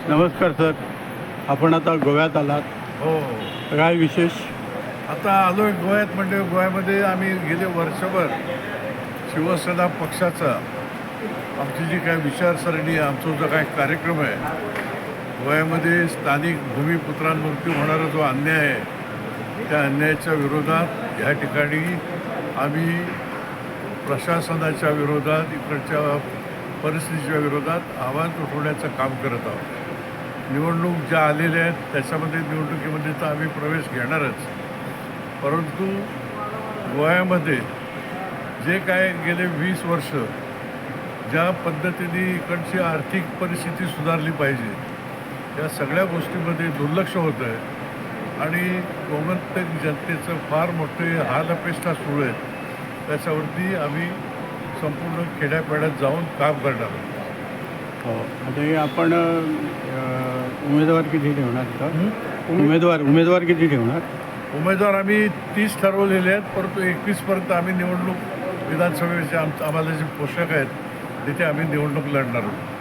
नमस्कार सर. आपण आता गोव्यात आलात. हो. काय विशेष? आता आलो आहे गोव्यात. म्हणजे गोव्यामध्ये आम्ही गेले वर्षभर शिवसेना पक्षाचा आमची जी काय विचारसरणी, आमचा जो काय कार्यक्रम आहे, गोव्यामध्ये स्थानिक भूमिपुत्रांवरती होणारा जो अन्याय आहे, त्या अन्यायाच्या विरोधात ह्या ठिकाणी आम्ही प्रशासनाच्या विरोधात, इकडच्या परिस्थितीच्या विरोधात आवाज उठवण्याचं काम करत आहोत. निवडणूक ज्या आलेल्या आहेत त्याच्यामध्ये निवडणुकीमध्ये तर आम्ही प्रवेश घेणारच, परंतु गोव्यामध्ये जे काय गेले 20 वर्ष ज्या पद्धतीने इकडची आर्थिक परिस्थिती सुधारली पाहिजे, या सगळ्या गोष्टीमध्ये दुर्लक्ष होतं आहे आणि गोमंतक जनतेचं फार मोठे हालअपेष्टा सुरू आहेत. त्याच्यावरती आम्ही संपूर्ण खेड्यापाड्यात जाऊन काम करणार आहोत. हो. आता आपण उमेदवार किती ठेवणार का? उमेदवार किती ठेवणार? उमेदवार आम्ही 30 ठरवलेले आहेत, परंतु 21पर्यंत आम्ही निवडणूक विधानसभेचे आम्हाला जे पोषक आहेत तिथे आम्ही निवडणूक लढणार आहोत.